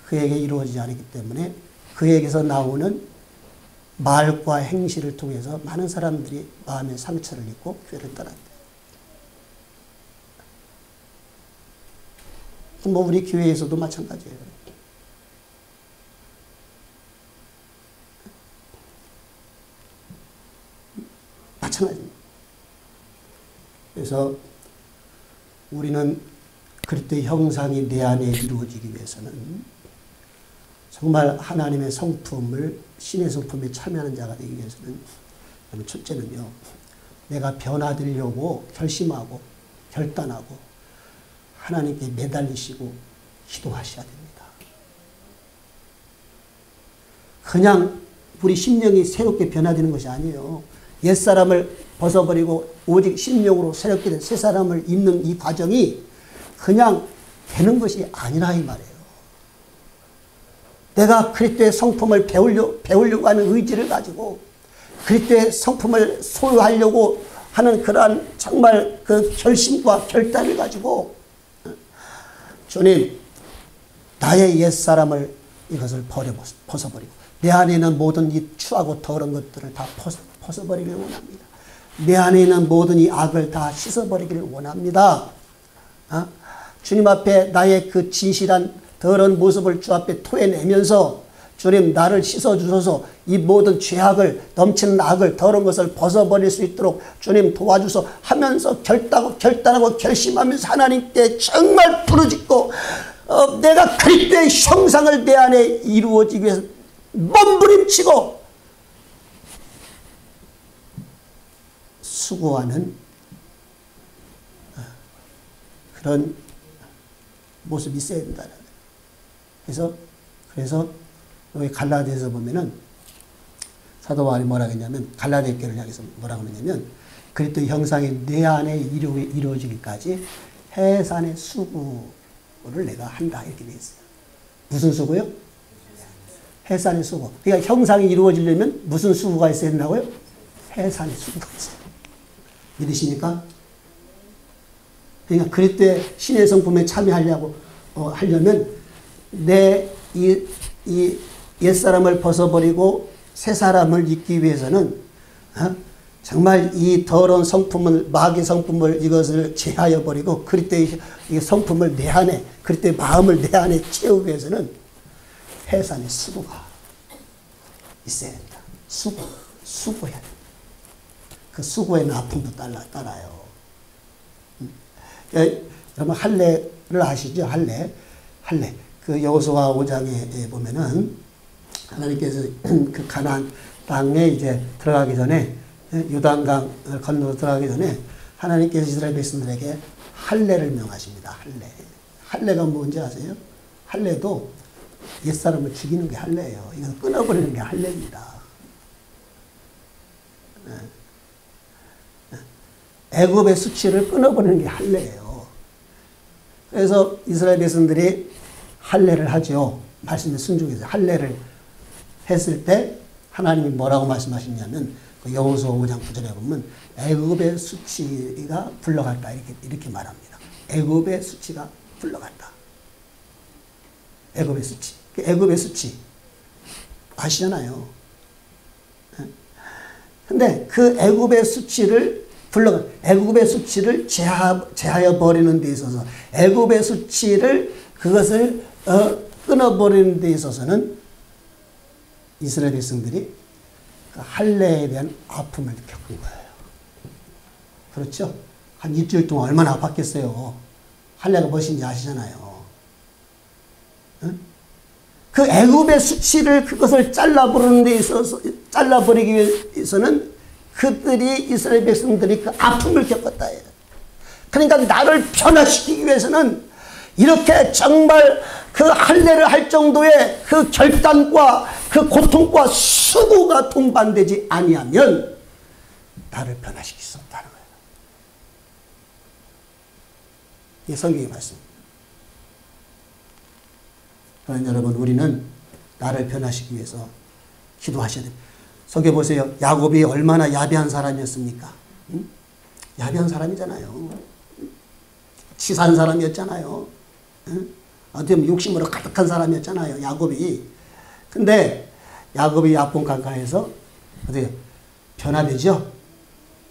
그에게 이루어지지 않기 때문에 그에게서 나오는 말과 행실을 통해서 많은 사람들이 마음의 상처를 입고 교회를 떠납니다. 뭐 우리 교회에서도 마찬가지예요. 마찬가지입니다. 그래서 우리는 그리스도의 형상이 내 안에 이루어지기 위해서는 정말 하나님의 성품을, 신의 성품에 참여하는 자가 되기 위해서는 첫째는요, 내가 변화되려고 결심하고 결단하고 하나님께 매달리시고 기도하셔야 됩니다. 그냥 우리 심령이 새롭게 변화되는 것이 아니에요. 옛사람을 벗어버리고 오직 심령으로 새롭게 된 새 사람을 입는 이 과정이 그냥 되는 것이 아니라 이 말이에요. 내가 그리스도의 성품을 배우려고 하는 의지를 가지고 그리스도의 성품을 소유하려고 하는 그러한 정말 그 결심과 결단을 가지고, 주님, 나의 옛사람을 이것을 벗어버리고 내 안에 있는 모든 이 추하고 더러운 것들을 다 벗어버리기를 원합니다. 내 안에 있는 모든 이 악을 다 씻어버리기를 원합니다. 주님 앞에 나의 그 진실한 더러운 모습을 주 앞에 토해내면서, 주님, 나를 씻어주셔서 이 모든 죄악을, 넘치는 악을, 더러운 것을 벗어버릴 수 있도록 주님 도와주소 하면서 결단하고 결심하면서 하나님께 정말 부르짖고, 내가 그리스도의 형상을 내 안에 이루어지기 위해서 몸부림치고 수고하는 그런 모습이 있어야 된다. 그래서 여기 갈라디아서 보면은 사도 바울이 뭐라 했냐면 갈라디아 교회를 향해서 뭐라고 했냐면 그리스도 형상이 내 안에 이루어지기까지 해산의 수고를 내가 한다 이렇게 돼 있어요. 무슨 수고요? 해산의 수고. 그러니까 형상이 이루어지려면 무슨 수고가 있어야 된다고요? 해산의 수고가 있어요. 믿으십니까? 그러니까 그리스도의 신의 성품에 참여하려고 하려면 내 이 옛사람을 벗어버리고 새 사람을 입기 위해서는 정말 이 더러운 성품을 마귀 성품을 이것을 제하여 버리고 그리스도의 이 성품을 내 안에 그리스도의 마음을 내 안에 채우기 위해서는 해산의 수고가 있어야 된다. 수고해야 된다. 그 수고에는 아픔도 따라요. 여러분 할례를 아시죠? 할례. 그 여호수아 5장에 보면은 하나님께서 그 가나안 땅에 이제 들어가기 전에 요단강을 건너 들어가기 전에 하나님께서 이스라엘 백성들에게 할례를 명하십니다. 할례가 뭔지 아세요? 할례도 옛사람을 죽이는 게 할례예요. 이건 끊어버리는 게 할례입니다. 애굽의 수치를 끊어버리는 게 할례예요. 그래서 이스라엘 백성들이 할례를 하죠. 말씀에 순종해서 할례를 했을 때 하나님이 뭐라고 말씀하시냐면 그 여호수아 5장 9절에 보면 애굽의 수치가 불러갔다 이렇게 말합니다. 애굽의 수치가 불러갔다. 애굽의 수치. 애굽의 수치 아시잖아요. 근데 그 애굽의 수치를 애굽의 수치를 제하여 버리는 데 있어서 애굽의 수치를 그것을 끊어버리는 데 있어서는 이스라엘 백성들이 그 할례에 대한 아픔을 겪은 거예요. 그렇죠? 한 일주일 동안 얼마나 아팠겠어요. 할례가 무엇인지 아시잖아요. 응? 그 애굽의 수치를 그것을 잘라버리는 데 있어서 잘라버리기 위해서는 그들이 이스라엘 백성들이 그 아픔을 겪었다. 그러니까 나를 변화시키기 위해서는 이렇게 정말 그 할례를 할 정도의 그 결단과 그 고통과 수고가 동반되지 아니하면 나를 변화시킬 수 없다는 거예요. 이게 성경의 말씀입니다. 그러나 여러분 우리는 나를 변화시키기 위해서 기도하셔야 됩니다. 속에 보세요. 야곱이 얼마나 야비한 사람이었습니까? 응? 야비한 사람이잖아요. 치사한 사람이었잖아요. 응? 어떻게 보면 욕심으로 가득한 사람이었잖아요. 야곱이. 근데 야곱이 야폰 강가에서 어떻게 변화되죠?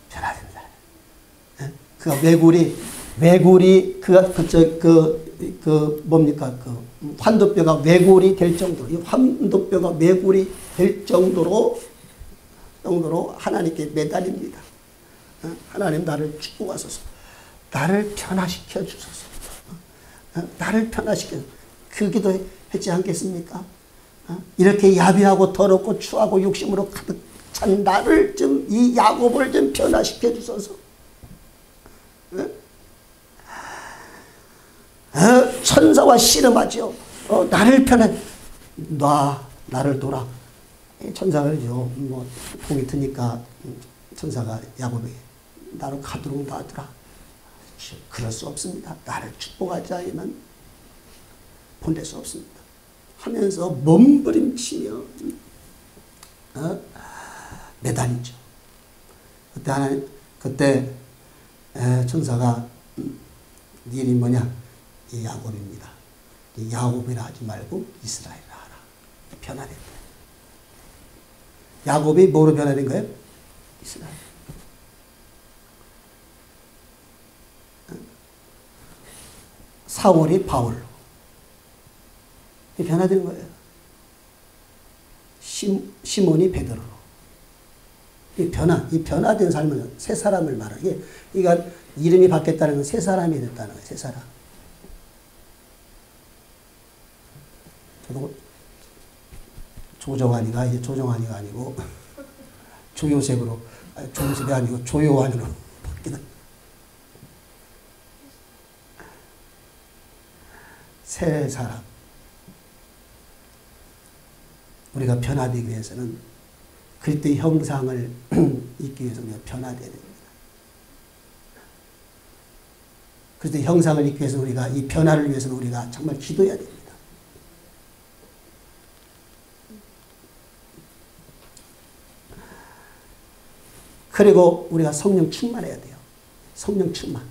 변화됩니다. 응? 그 왜굴이 뭡니까? 그 환도뼈가 왜굴이 될 정도로, 이 환도뼈가 왜굴이 될 정도로 하나님께 매달립니다. 하나님 나를 축복하소서. 나를 변화시켜 주소서. 나를 변화시켜. 그 기도 했지 않겠습니까? 이렇게 야비하고 더럽고 추하고 욕심으로 가득 찬 나를 좀, 이 야곱을 좀 변화시켜 주소서. 천사와 씨름하죠. 나를 나를 돌아. 천사가 그러죠. 뭐 공이 트니까 천사가 야곱에게 나로 가도록 놔두라. 그럴 수 없습니다. 나를 축복하지 않으면 보낼 수 없습니다. 하면서 몸부림치며 매달리죠. 그때 천사가 네 이름이 뭐냐? 이 야곱입니다. 야곱이라 하지 말고 이스라엘이라 하라. 변화됐다. 야곱이 뭐로 변화된 거예요? 이스라엘. 사울이 바울로 변화된 거예요. 시몬이 베드로로. 이 변화된 삶은 새 사람을 말하는 그러니까 이름이 바뀌었다는 건 새 사람이 됐다는 거예요. 새 사람. 저도 조정환이가 이제 조정환이가 아니고 조요셉으로, 조요셉이 아니고 조요환으로 바뀌다. 새 사람. 우리가 변화되기 위해서는 그리스도의 형상을 입기 위해서 우리가 변화되어야 됩니다. 그리스도의 형상을 입기 위해서 우리가 이 변화를 위해서는 우리가 정말 기도해야 됩니다. 그리고 우리가 성령 충만해야 돼요. 성령 충만.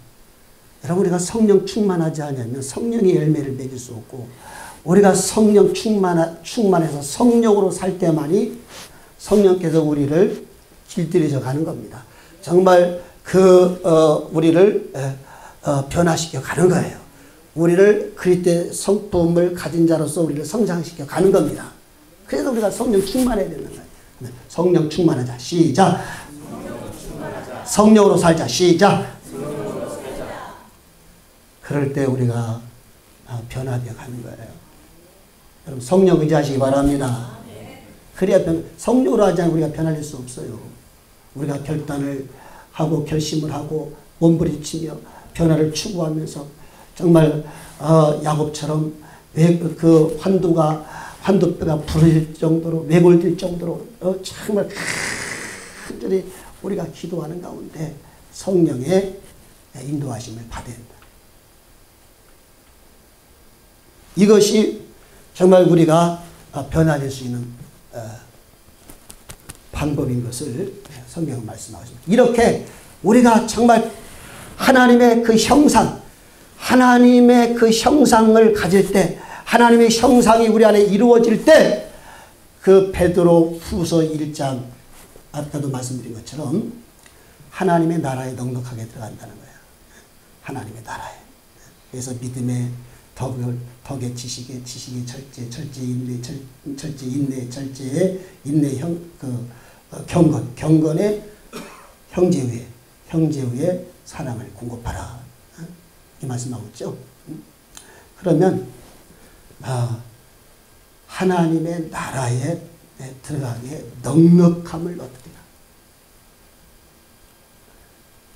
여러분, 우리가 성령 충만하지 않으면 성령의 열매를 맺을 수 없고, 우리가 성령 충만해서 성령으로 살 때만이 성령께서 우리를 길들여져 가는 겁니다. 정말 우리를 변화시켜 가는 거예요. 우리를 그리스도의 성품을 가진 자로서 우리를 성장시켜 가는 겁니다. 그래서 우리가 성령 충만해야 되는 거예요. 성령 충만하자. 시작. 성령으로 살자. 시작. 그럴 때 우리가 변화되어 가는 거예요. 여러분, 성령 의지하시기 바랍니다. 그래야 성령으로 하지 않으면 우리가 변화될 수 없어요. 우리가 결단을 하고 결심을 하고 몸부림치며 변화를 추구하면서 정말 야곱처럼 그 환도뼈가 부러질 정도로 왜골될 정도로 정말 간절히 우리가 기도하는 가운데 성령의 인도하심을 받아야 한다. 이것이 정말 우리가 변화될 수 있는 방법인 것을 성경은 말씀하고 있습니다. 이렇게 우리가 정말 하나님의 그 형상, 하나님의 그 형상을 가질 때, 하나님의 형상이 우리 안에 이루어질 때, 그 베드로 후서 1장, 아까도 말씀드린 것처럼 하나님의 나라에 넉넉하게 들어간다는 거예요. 하나님의 나라에. 그래서 믿음의 덕의 지식의 절제, 절제의 인내, 절제의 인내, 절제의 인내, 경건의 형제의 사랑을 공급하라. 이 말씀하고 있죠. 그러면 하나님의 나라에 들어가기에 넉넉함을 얻으리라.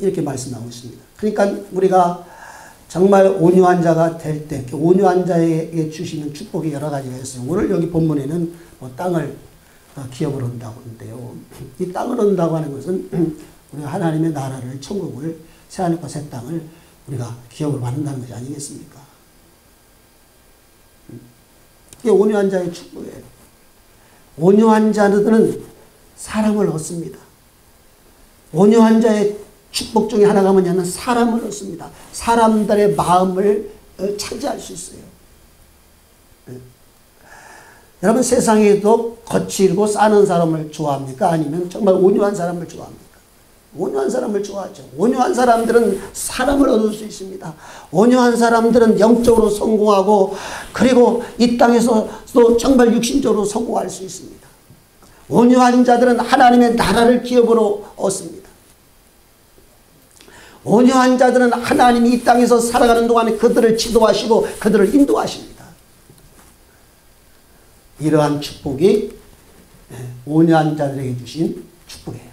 이렇게 말씀하고 있습니다. 그러니까 우리가 정말 온유한 자가 될 때, 온유한 자에게 주시는 축복이 여러 가지가 있어요. 오늘 여기 본문에는 땅을 기업을 얻는다고 하는데요. 이 땅을 얻는다고 하는 것은 우리가 하나님의 나라를, 천국을, 새하늘과 새 땅을 우리가 기업으로 받는다는 것이 아니겠습니까? 이게 온유한 자의 축복이에요. 온유한 자들은 사람을 얻습니다. 온유한 자의 축복 중에 하나가 뭐냐면 사람을 얻습니다. 사람들의 마음을 차지할 수 있어요. 여러분, 세상에도 거칠고 싸는 사람을 좋아합니까? 아니면 정말 온유한 사람을 좋아합니까? 온유한 사람을 좋아하죠. 온유한 사람들은 사람을 얻을 수 있습니다. 온유한 사람들은 영적으로 성공하고, 그리고 이 땅에서도 정말 육신적으로 성공할 수 있습니다. 온유한 자들은 하나님의 나라를 기업으로 얻습니다. 온유한 자들은 하나님이 이 땅에서 살아가는 동안에 그들을 지도하시고 그들을 인도하십니다. 이러한 축복이 온유한 자들에게 주신 축복이에요.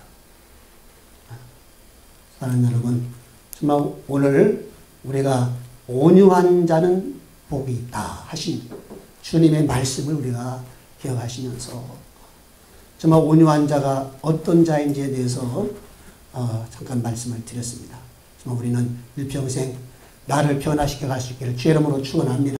사랑하는 여러분, 정말 오늘 우리가 온유한 자는 복이 있다 하신 주님의 말씀을 우리가 기억하시면서 정말 온유한 자가 어떤 자인지에 대해서 잠깐 말씀을 드렸습니다. 정말 우리는 일평생 나를 변화시켜 갈 수 있기를 주의 이름으로 축원합니다.